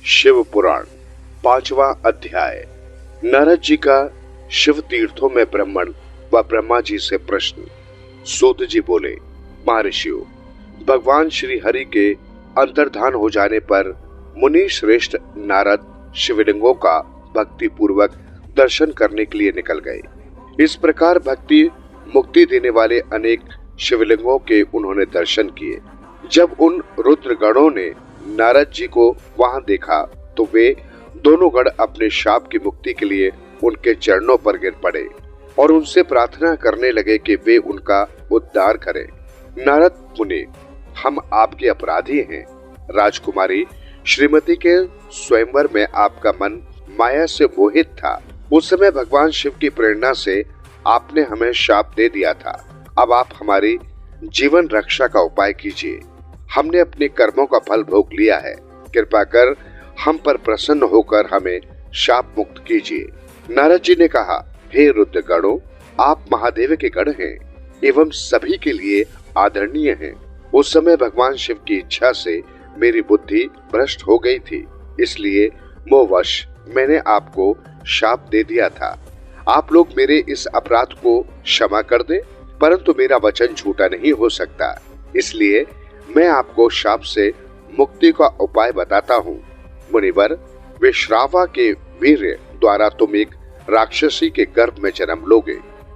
शिव पुराण 5वां अध्याय। नारद जी का शिव तीर्थों में ब्राह्मण व ब्रह्मा जी से प्रश्न। सूत जी बोले, महर्षियों, भगवान श्री हरि के अंतर्धान हो जाने पर मुनि श्रेष्ठ नारद शिवलिंगों का भक्ति पूर्वक दर्शन करने के लिए निकल गए। इस प्रकार भक्ति मुक्ति देने वाले अनेक शिवलिंगों के उन्होंने दर्शन किए। जब उन रुद्रगणों ने नारद जी को वहां देखा तो वे दोनों गण अपने शाप की मुक्ति के लिए उनके चरणों पर गिर पड़े और उनसे प्रार्थना करने लगे कि वे उनका उद्धार करें। नारद मुनि, हम आपके अपराधी हैं। राजकुमारी श्रीमती के स्वयंवर में आपका मन माया से मोहित था। उस समय भगवान शिव की प्रेरणा से आपने हमें शाप दे दिया था। अब आप हमारी जीवन रक्षा का उपाय कीजिए। हमने अपने कर्मों का फल भोग लिया है। कृपा कर हम पर प्रसन्न होकर हमें शाप मुक्त कीजिए। नारद जी ने कहा, हे रुद्रगणों, आप महादेव के गण हैं एवं सभी के लिए आदरणीय हैं। उस समय भगवान शिव की इच्छा से मेरी बुद्धि भ्रष्ट हो गई थी, इसलिए मोहवश मैंने आपको शाप दे दिया था। आप लोग मेरे इस अपराध को क्षमा कर दें, परंतु मेरा वचन झूठा नहीं हो सकता, इसलिए मैं आपको शाप से मुक्ति का उपाय बताता हूँ। मुनिवर, विश्रावा के वीर्य द्वारा तुम एक राक्षसी के गर्भ में जन्म लोगे।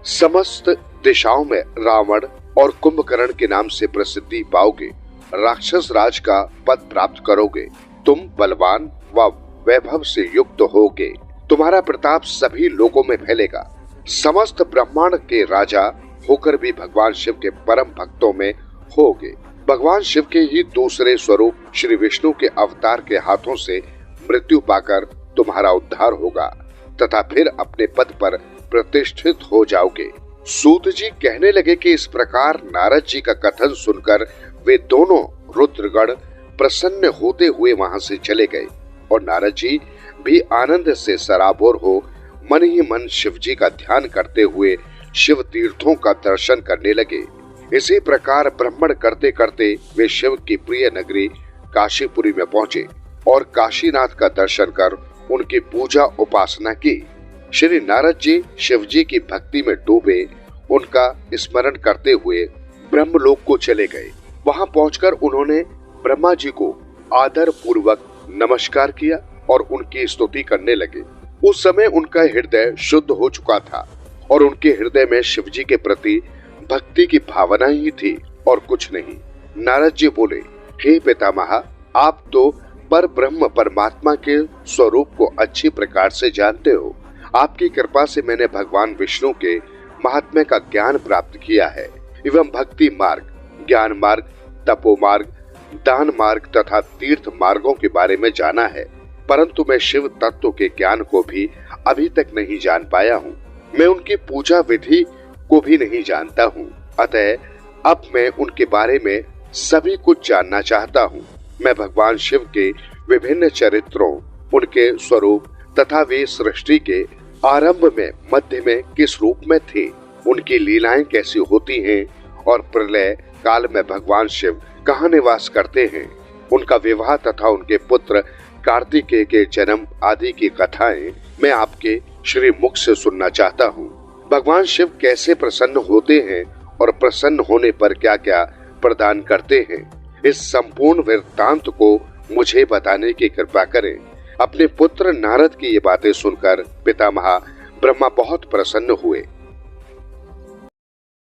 समस्त दिशाओं में रावण और कुंभकर्ण के नाम से प्रसिद्धि पाओगे। राक्षस राज का पद प्राप्त करोगे। तुम बलवान व वैभव से युक्त होगे। तुम्हारा प्रताप सभी लोगों में फैलेगा। समस्त ब्रह्मांड के राजा होकर भी भगवान शिव के परम भक्तों में होगे। भगवान शिव के ही दूसरे स्वरूप श्री विष्णु के अवतार के हाथों से मृत्यु पाकर तुम्हारा उद्धार होगा तथा फिर अपने पद पर प्रतिष्ठित हो जाओगे। सूत जी कहने लगे कि इस प्रकार नारद जी का कथन सुनकर वे दोनों रुद्रगण प्रसन्न होते हुए वहां से चले गए और नारद जी भी आनंद से सराबोर हो मन ही मन शिव जी का ध्यान करते हुए शिव तीर्थों का दर्शन करने लगे। इसी प्रकार भ्रमण करते करते वे शिव की प्रिय नगरी काशीपुरी में पहुंचे और काशीनाथ का दर्शन कर उनकी पूजा उपासना की। श्री नारद जी शिव जी की भक्ति में डूबे उनका स्मरण करते हुए ब्रह्मलोक को चले गए। वहां पहुंचकर उन्होंने ब्रह्मा जी को आदर पूर्वक नमस्कार किया और उनकी स्तुति करने लगे। उस समय उनका हृदय शुद्ध हो चुका था और उनके हृदय में शिव जी के प्रति भक्ति की भावना ही थी और कुछ नहीं। नारद जी बोले, हे पितामह, आप तो पर ब्रह्म परमात्मा के स्वरूप को अच्छी प्रकार से जानते हो। आपकी कृपा से मैंने भगवान विष्णु के महात्म्य का ज्ञान प्राप्त किया है एवं भक्ति मार्ग, ज्ञान मार्ग, तपो मार्ग, दान मार्ग तथा तीर्थ मार्गों के बारे में जाना है, परंतु मैं शिव तत्व के ज्ञान को भी अभी तक नहीं जान पाया हूँ। मैं उनकी पूजा विधि को भी नहीं जानता हूँ, अतः अब मैं उनके बारे में सभी कुछ जानना चाहता हूँ। मैं भगवान शिव के विभिन्न चरित्रों, उनके स्वरूप तथा वे सृष्टि के आरंभ में, मध्य में किस रूप में थे, उनकी लीलाएं कैसी होती हैं और प्रलय काल में भगवान शिव कहाँ निवास करते हैं, उनका विवाह तथा उनके पुत्र कार्तिकेय के जन्म आदि की कथाएं मैं आपके श्री मुख से सुनना चाहता हूँ। भगवान शिव कैसे प्रसन्न होते हैं और प्रसन्न होने पर क्या क्या प्रदान करते हैं, इस संपूर्ण वृत्तांत को मुझे बताने की कृपा करें। अपने पुत्र नारद की ये बातें सुनकर पितामह ब्रह्मा बहुत प्रसन्न हुए